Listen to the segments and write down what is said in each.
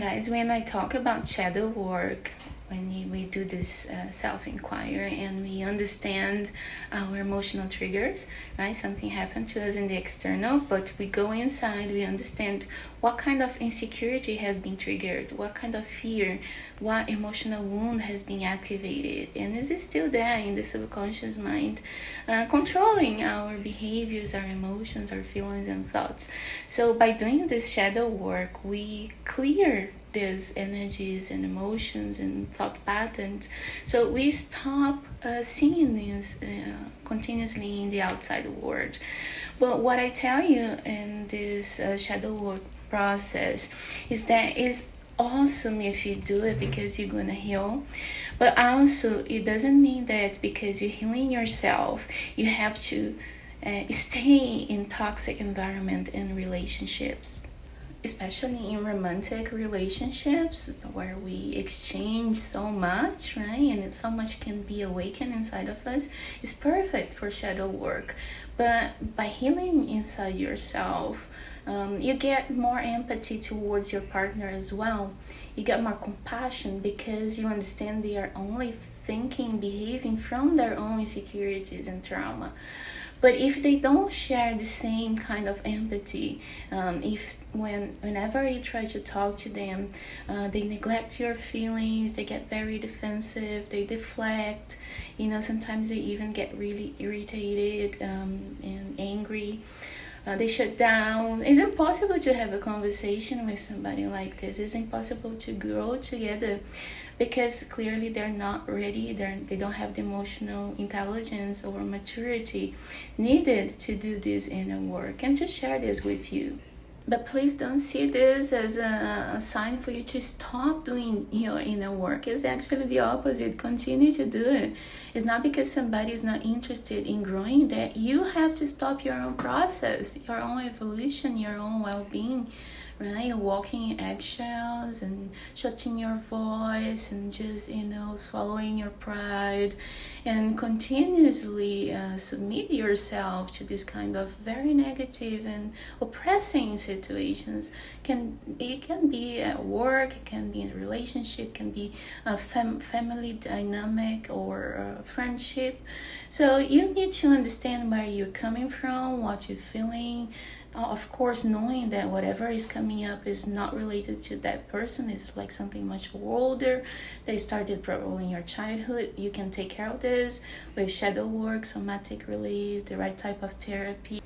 Guys, when I talk about shadow work, when we do this self-inquiry and we understand our emotional triggers, right? Something happened to us in the external, but we go inside, we understand what kind of insecurity has been triggered, what kind of fear, what emotional wound has been activated, and is it still there in the subconscious mind, controlling our behaviors, our emotions, our feelings and thoughts. So by doing this shadow work, we clear these energies and emotions and thought patterns, so we stop seeing these continuously in the outside world. But what I tell you in this shadow work process is that it's awesome if you do it because you're gonna heal, but also it doesn't mean that because you're healing yourself you have to stay in toxic environment and relationships, especially in romantic relationships where we exchange so much, right? And it's so much can be awakened inside of us. It's perfect for shadow work. But by healing inside yourself, you get more empathy towards your partner as well. You get more compassion because you understand they are only thinking, behaving from their own insecurities and trauma. But if they don't share the same kind of empathy, if whenever you try to talk to them, they neglect your feelings, they get very defensive, they deflect, sometimes they even get really irritated and angry. They shut down. It's impossible to have a conversation with somebody like this. It's impossible to grow together because clearly they're not ready. They don't have the emotional intelligence or maturity needed to do this inner work and to share this with you. But please don't see this as a sign for you to stop doing your inner work. It's actually the opposite. Continue to do it. It's not because somebody is not interested in growing that you have to stop your own process, your own evolution, your own well-being, right? Walking in eggshells and shutting your voice and just, swallowing your pride and continuously submit yourself to this kind of very negative and oppressing situations. It can be at work, it can be in a relationship, it can be a family dynamic or a friendship. So you need to understand where you're coming from, what you're feeling. Of course, knowing that whatever is coming up is not related to that person, is like something much older. They started probably in your childhood. You can take care of this with shadow work, somatic release, the right type of therapy.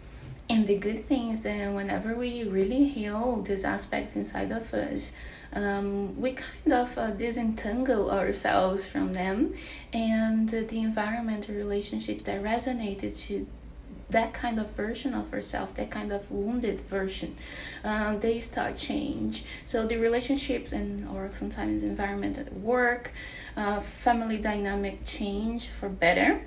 And the good thing is that whenever we really heal these aspects inside of us, we kind of disentangle ourselves from them, and the environment or relationships that resonated to that kind of version of ourselves, that kind of wounded version, they start change. So the relationships or sometimes environment at work, family dynamic change for better.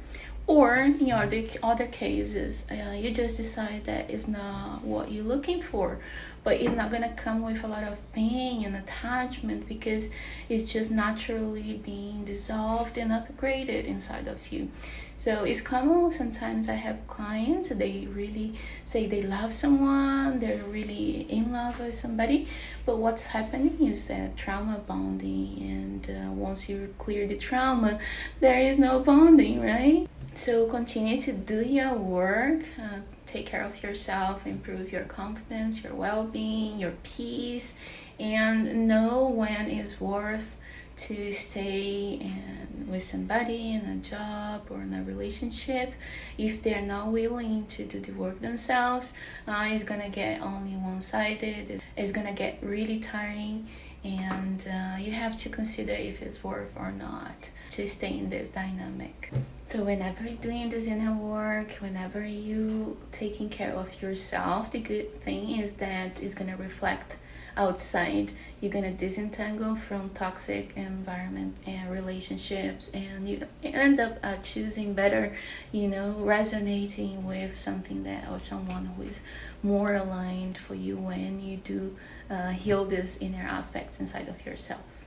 Or in other cases, you just decide that it's not what you're looking for, but it's not going to come with a lot of pain and attachment because it's just naturally being dissolved and upgraded inside of you. So it's common. Sometimes I have clients, they really say they love someone, they're really in love with somebody, but what's happening is that trauma bonding, and once you clear the trauma, there is no bonding, right? So continue to do your work, take care of yourself, improve your confidence, your well-being, your peace, and know when it's worth to stay with somebody in a job or in a relationship. If they're not willing to do the work themselves, it's gonna get only one-sided. It's gonna get really tiring, and you have to consider if it's worth or not to stay in this dynamic. So whenever you're doing this inner work, whenever you taking care of yourself, the good thing is that it's gonna reflect outside. You're gonna disentangle from toxic environment and relationships, and you end up choosing better, resonating with something that or someone who is more aligned for you when you do heal these inner aspects inside of yourself.